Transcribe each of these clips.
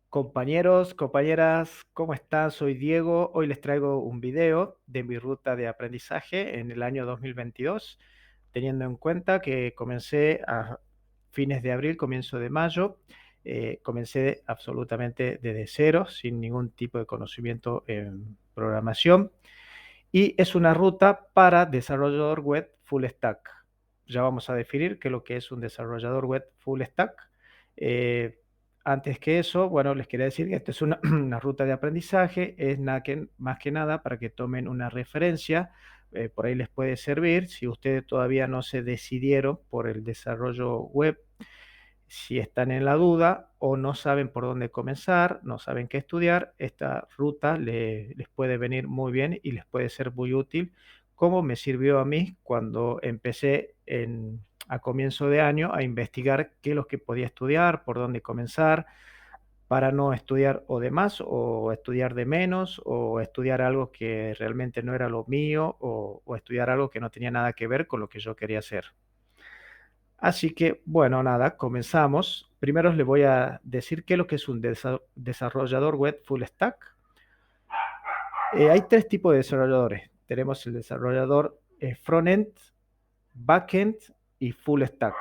Compañeros, compañeras, ¿cómo están? Soy Diego. Hoy les traigo un video de mi ruta de aprendizaje en el año 2022, teniendo en cuenta que comencé a fines de abril, comienzo de mayo. Comencé absolutamente desde cero, sin ningún tipo de conocimiento en programación. Y es una ruta para desarrollador web full stack. Ya vamos a definir qué es lo que es un desarrollador web full stack. Eh, Antes que eso, bueno, les quería decir que esta es una, una ruta de aprendizaje, es más que nada para que tomen una referencia, por ahí les puede servir si ustedes todavía no se decidieron por el desarrollo web, si están en la duda o no saben por dónde comenzar, no saben qué estudiar, esta ruta les puede venir muy bien y les puede ser muy útil, como me sirvió a mí cuando empecé a comienzo de año a investigar qué es lo que podía estudiar, por dónde comenzar, para no estudiar o de más o estudiar de menos o estudiar algo que realmente no era lo mío o estudiar algo que no tenía nada que ver con lo que yo quería hacer. Así que, bueno, nada, comenzamos. Primero les voy a decir qué es lo que es un desarrollador web full stack. Hay tres tipos de desarrolladores. Tenemos el desarrollador frontend, backend y full stack.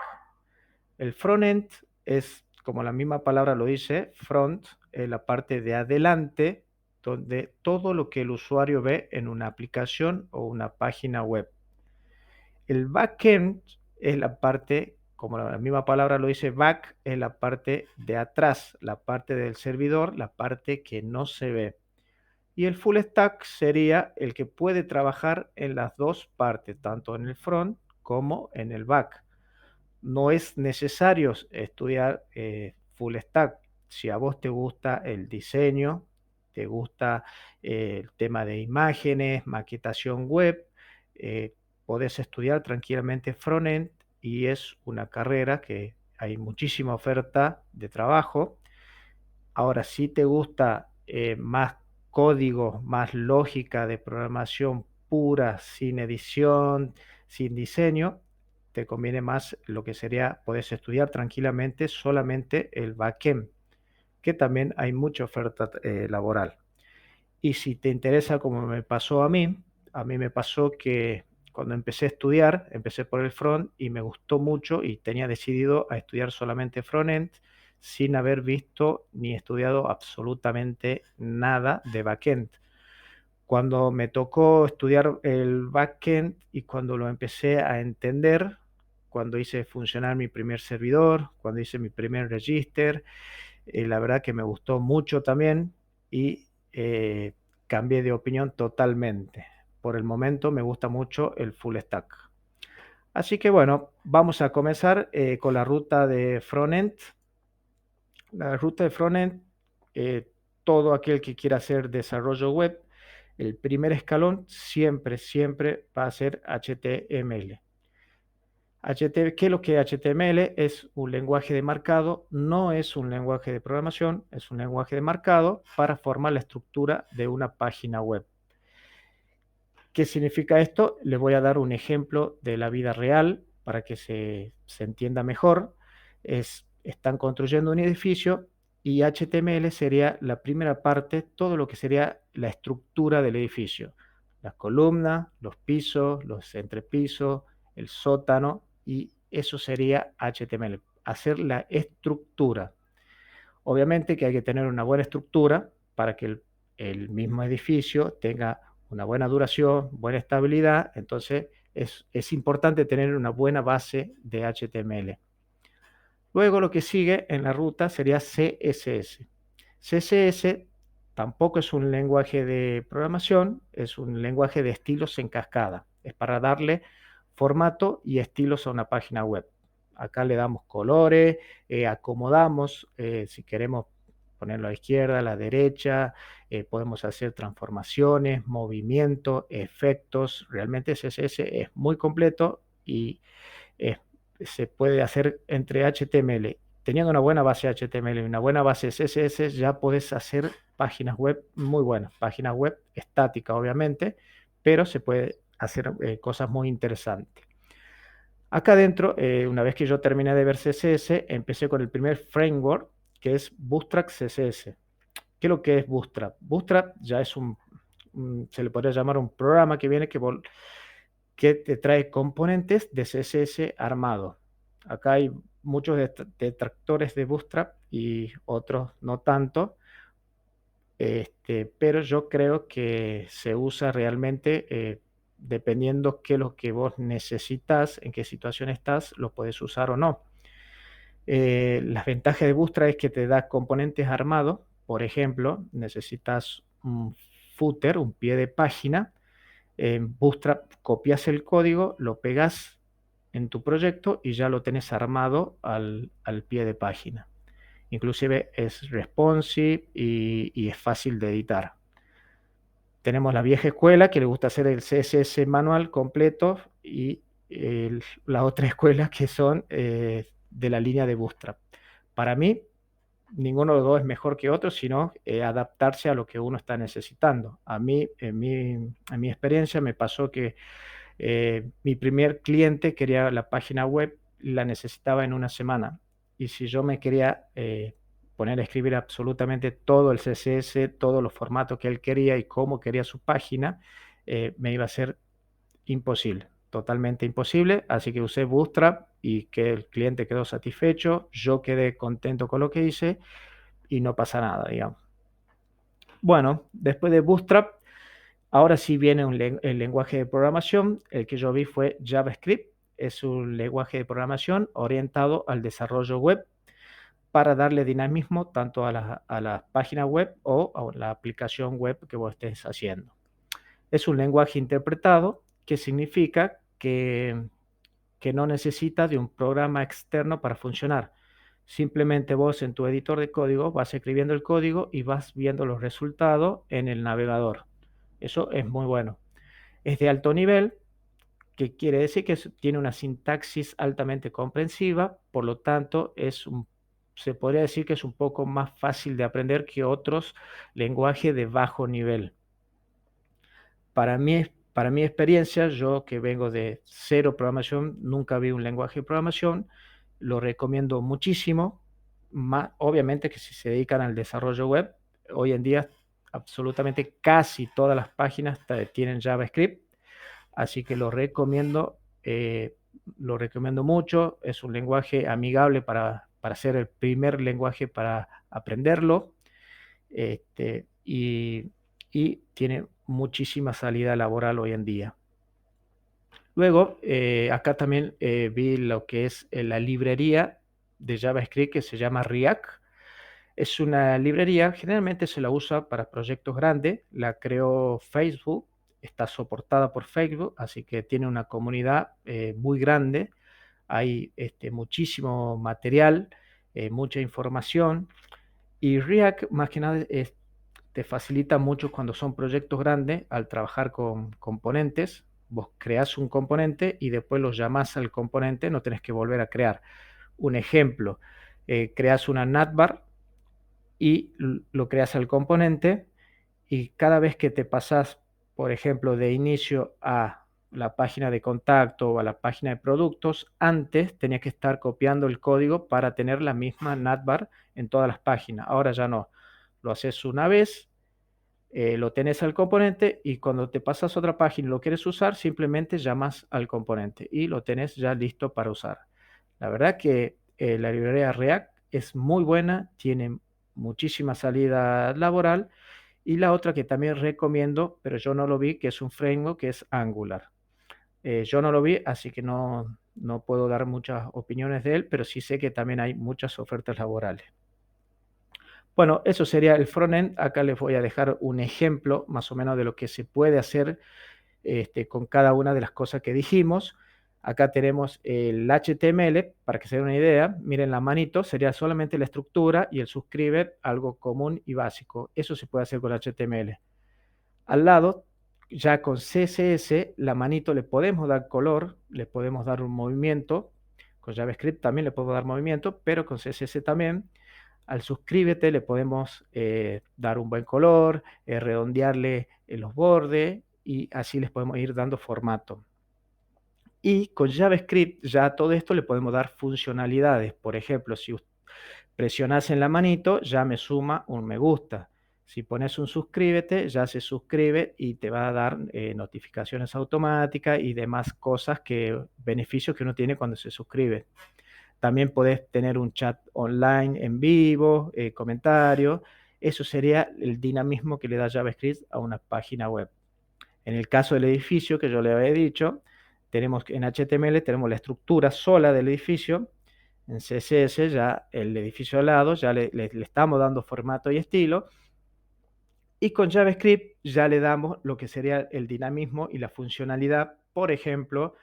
El frontend es, como la misma palabra lo dice, front, la parte de adelante, donde todo lo que el usuario ve en una aplicación o una página web. El backend es la parte, como la misma palabra lo dice, back es la parte de atrás, la parte del servidor, la parte que no se ve. Y el full stack sería el que puede trabajar en las dos partes, tanto en el front como en el back. No es necesario estudiar full stack. Si a vos te gusta el diseño, te gusta el tema de imágenes, maquetación web, eh, podés estudiar tranquilamente frontend y es una carrera que hay muchísima oferta de trabajo. Ahora, si te gusta más código, más lógica de programación pura, sin edición, sin diseño, te conviene más lo que sería, puedes estudiar tranquilamente solamente el backend, que también hay mucha oferta laboral. Y si te interesa, como me pasó a mí me pasó que cuando empecé a estudiar, empecé por el front y me gustó mucho y tenía decidido a estudiar solamente frontend sin haber visto ni estudiado absolutamente nada de backend. Cuando me tocó estudiar el backend y cuando lo empecé a entender, cuando hice funcionar mi primer servidor, cuando hice mi primer register, la verdad que me gustó mucho también y cambié de opinión totalmente. Por el momento me gusta mucho el full stack. Así que bueno, vamos a comenzar con la ruta de frontend. La ruta de frontend, todo aquel que quiera hacer desarrollo web, el primer escalón siempre va a ser HTML. ¿Qué es lo que es HTML? Es un lenguaje de marcado, no es un lenguaje de programación, es un lenguaje de marcado para formar la estructura de una página web. ¿Qué significa esto? Les voy a dar un ejemplo de la vida real para que se entienda mejor. Están construyendo un edificio y HTML sería la primera parte, todo lo que sería la estructura del edificio. Las columnas, los pisos, los entrepisos, el sótano, y eso sería HTML, hacer la estructura. Obviamente que hay que tener una buena estructura para que el mismo edificio tenga una buena duración, buena estabilidad, entonces es importante tener una buena base de HTML. Luego lo que sigue en la ruta sería CSS. CSS tampoco es un lenguaje de programación, es un lenguaje de estilos en cascada. Es para darle formato y estilos a una página web. Acá le damos colores, acomodamos, si queremos ponerlo a la izquierda, a la derecha, podemos hacer transformaciones, movimientos, efectos. Realmente CSS es muy completo y es se puede hacer entre HTML. Teniendo una buena base HTML y una buena base CSS, ya puedes hacer páginas web muy buenas, páginas web estáticas obviamente, pero se puede hacer cosas muy interesantes. Acá adentro, una vez que yo terminé de ver CSS, empecé con el primer framework, que es Bootstrap CSS. ¿Qué es lo que es Bootstrap? Bootstrap ya es se le podría llamar un programa que viene que te trae componentes de CSS armado. Acá hay muchos detractores de Bootstrap y otros no tanto, pero yo creo que se usa realmente dependiendo qué es lo que vos necesitas, en qué situación estás, lo puedes usar o no. Las ventajas de Bootstrap es que te da componentes armados. Por ejemplo, necesitas un footer, un pie de página. En Bootstrap copias el código, lo pegas en tu proyecto y ya lo tenés armado al pie de página. Inclusive es responsive y es fácil de editar. Tenemos la vieja escuela que le gusta hacer el CSS manual completo y la otra escuela que son de la línea de Bootstrap. Para mí, ninguno de los dos es mejor que otro, sino adaptarse a lo que uno está necesitando. A mí, en mi experiencia, me pasó que mi primer cliente quería la página web, la necesitaba en una semana. Y si yo me quería poner a escribir absolutamente todo el CSS, todos los formatos que él quería y cómo quería su página, me iba a ser imposible, totalmente imposible. Así que usé Bootstrap y que el cliente quedó satisfecho, yo quedé contento con lo que hice y no pasa nada, digamos. Bueno, después de Bootstrap, ahora sí viene el lenguaje de programación. El que yo vi fue JavaScript. Es un lenguaje de programación orientado al desarrollo web para darle dinamismo tanto a la página web o a la aplicación web que vos estés haciendo. Es un lenguaje interpretado, que significa que no necesita de un programa externo para funcionar. Simplemente vos en tu editor de código vas escribiendo el código y vas viendo los resultados en el navegador. Eso es muy bueno. Es de alto nivel, que quiere decir que tiene una sintaxis altamente comprensiva, por lo tanto se podría decir que es un poco más fácil de aprender que otros lenguajes de bajo nivel. Para mi experiencia, yo que vengo de cero programación, nunca vi un lenguaje de programación, lo recomiendo muchísimo. Obviamente que si se dedican al desarrollo web, hoy en día absolutamente casi todas las páginas tienen JavaScript, así que lo recomiendo mucho. Es un lenguaje amigable para ser el primer lenguaje para aprenderlo, y tiene muchísima salida laboral hoy en día. Luego, acá también vi lo que es la librería de JavaScript que se llama React. Es una librería, generalmente se la usa para proyectos grandes, la creó Facebook, está soportada por Facebook, así que tiene una comunidad muy grande, hay muchísimo material, mucha información, y React más que nada te facilita mucho cuando son proyectos grandes al trabajar con componentes. Vos creás un componente y después lo llamás al componente, no tenés que volver a crear. Un ejemplo, creas una navbar y lo creas al componente, y cada vez que te pasas, por ejemplo, de inicio a la página de contacto o a la página de productos, antes tenías que estar copiando el código para tener la misma navbar en todas las páginas. Ahora ya no. Lo haces una vez, lo tenés al componente y cuando te pasas a otra página y lo quieres usar, simplemente llamas al componente y lo tenés ya listo para usar. La verdad que la librería React es muy buena, tiene muchísima salida laboral, y la otra que también recomiendo, pero yo no lo vi, que es un framework, que es Angular. Yo no lo vi, así que no puedo dar muchas opiniones de él, pero sí sé que también hay muchas ofertas laborales. Bueno, eso sería el frontend. Acá les voy a dejar un ejemplo más o menos de lo que se puede hacer con cada una de las cosas que dijimos. Acá tenemos el HTML, para que se den una idea. Miren la manito, sería solamente la estructura y el suscribe, algo común y básico. Eso se puede hacer con HTML. Al lado, ya con CSS, la manito le podemos dar color, le podemos dar un movimiento. Con JavaScript también le podemos dar movimiento, pero con CSS también. Al suscríbete le podemos dar un buen color, redondearle los bordes, y así les podemos ir dando formato. Y con JavaScript ya a todo esto le podemos dar funcionalidades. Por ejemplo, si presionás en la manito, ya me suma un me gusta. Si pones un suscríbete, ya se suscribe y te va a dar notificaciones automáticas y demás cosas beneficios que uno tiene cuando se suscribe. También podés tener un chat online en vivo, comentarios. Eso sería el dinamismo que le da JavaScript a una página web. En el caso del edificio que yo le había dicho, en HTML tenemos la estructura sola del edificio. En CSS ya el edificio al lado, ya le estamos dando formato y estilo. Y con JavaScript ya le damos lo que sería el dinamismo y la funcionalidad. Por ejemplo,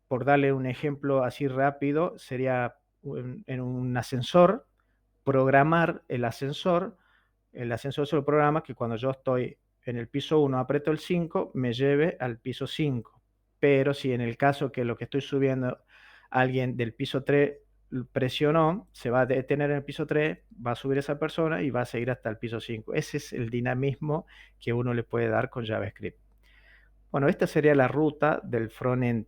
por darle un ejemplo así rápido, sería en un ascensor, programar el ascensor. El ascensor se lo programa que cuando yo estoy en el piso 1, aprieto el 5, me lleve al piso 5. Pero si en el caso que lo que estoy subiendo, alguien del piso 3 presionó, se va a detener en el piso 3, va a subir esa persona y va a seguir hasta el piso 5. Ese es el dinamismo que uno le puede dar con JavaScript. Bueno, esta sería la ruta del frontend.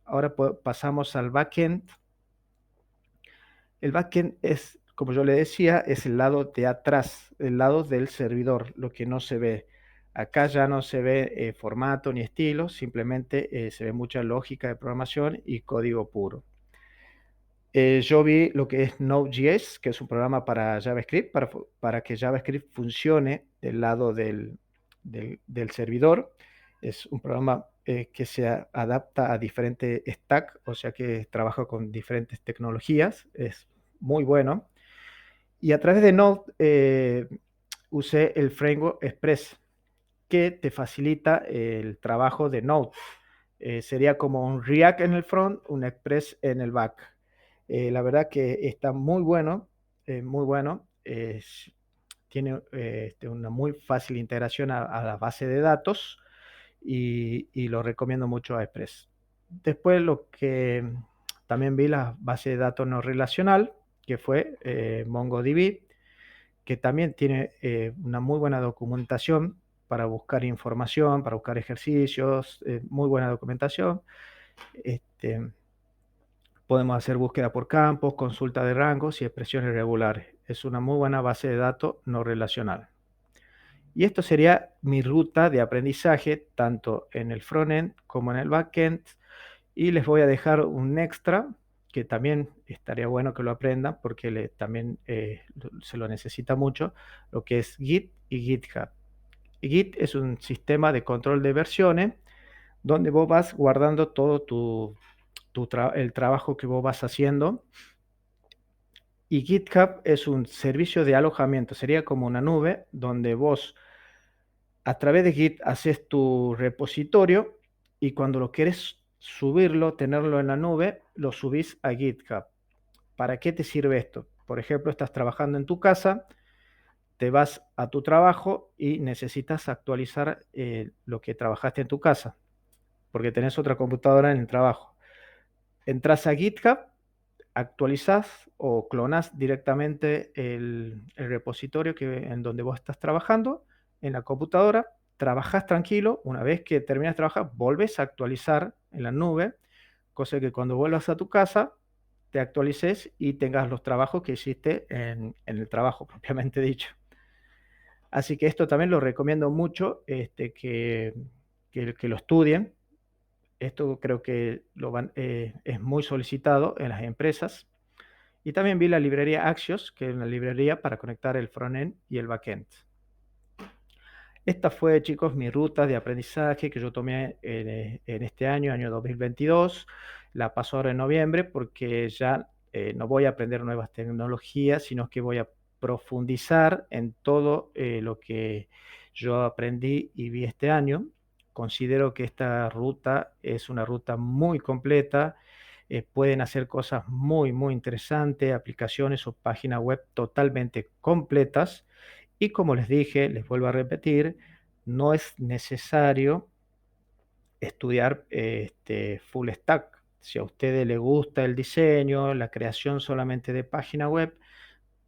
Ahora pasamos al backend. El backend es, como yo le decía, es el lado de atrás, el lado del servidor, lo que no se ve. Acá ya no se ve formato ni estilo, simplemente se ve mucha lógica de programación y código puro. Yo vi lo que es Node.js, que es un programa para JavaScript, para que JavaScript funcione del lado del servidor. Es un programa que se adapta a diferentes stacks, o sea que trabaja con diferentes tecnologías. Es muy bueno. Y a través de Node usé el framework Express, que te facilita el trabajo de Node. Sería como un React en el front, un Express en el back. La verdad que está muy bueno, muy bueno. Tiene una muy fácil integración a la base de datos y lo recomiendo mucho a Express. Después lo que también vi la base de datos no relacional, que fue MongoDB, que también tiene una muy buena documentación para buscar información, para buscar ejercicios, muy buena documentación. Podemos hacer búsqueda por campos, consulta de rangos y expresiones regulares. Es una muy buena base de datos no relacional. Y esto sería mi ruta de aprendizaje, tanto en el frontend como en el backend. Y les voy a dejar un extra que también estaría bueno que lo aprendan porque también se lo necesita mucho, lo que es Git y GitHub. Git es un sistema de control de versiones donde vos vas guardando todo el trabajo que vos vas haciendo. Y GitHub es un servicio de alojamiento, sería como una nube donde vos a través de Git haces tu repositorio y cuando lo quieres subirlo, tenerlo en la nube, lo subís a GitHub. ¿Para qué te sirve esto? Por ejemplo, estás trabajando en tu casa, te vas a tu trabajo y necesitas actualizar lo que trabajaste en tu casa, porque tenés otra computadora en el trabajo. Entras a GitHub, actualizás o clonás directamente el repositorio en donde vos estás trabajando en la computadora, trabajás tranquilo, una vez que terminas de trabajar, volves a actualizar en la nube, cosa que cuando vuelvas a tu casa te actualices y tengas los trabajos que hiciste en el trabajo propiamente dicho. Así que esto también lo recomiendo mucho que lo estudien. Esto creo que es muy solicitado en las empresas. Y también vi la librería Axios, que es una librería para conectar el frontend y el backend. Esta fue, chicos, mi ruta de aprendizaje que yo tomé en este año 2022. La paso ahora en noviembre porque ya no voy a aprender nuevas tecnologías, sino que voy a profundizar en todo lo que yo aprendí y vi este año. Considero que esta ruta es una ruta muy completa. Pueden hacer cosas muy interesantes, aplicaciones o páginas web totalmente completas. Y como les dije, les vuelvo a repetir, no es necesario estudiar full stack. Si a ustedes les gusta el diseño, la creación solamente de página web,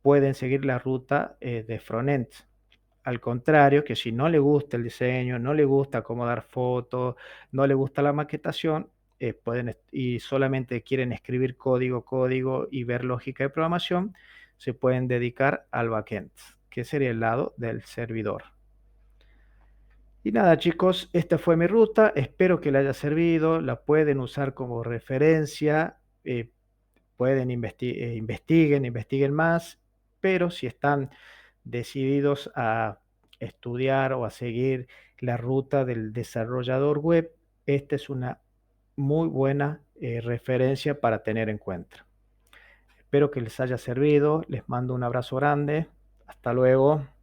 pueden seguir la ruta de frontend. Al contrario, que si no le gusta el diseño, no le gusta acomodar fotos, no le gusta la maquetación, y solamente quieren escribir código y ver lógica de programación, se pueden dedicar al backend, que sería el lado del servidor. Y nada, chicos, esta fue mi ruta. Espero que les haya servido. La pueden usar como referencia. Pueden investiguen más. Pero si están decididos a estudiar o a seguir la ruta del desarrollador web, esta es una muy buena referencia para tener en cuenta. Espero que les haya servido. Les mando un abrazo grande. Hasta luego.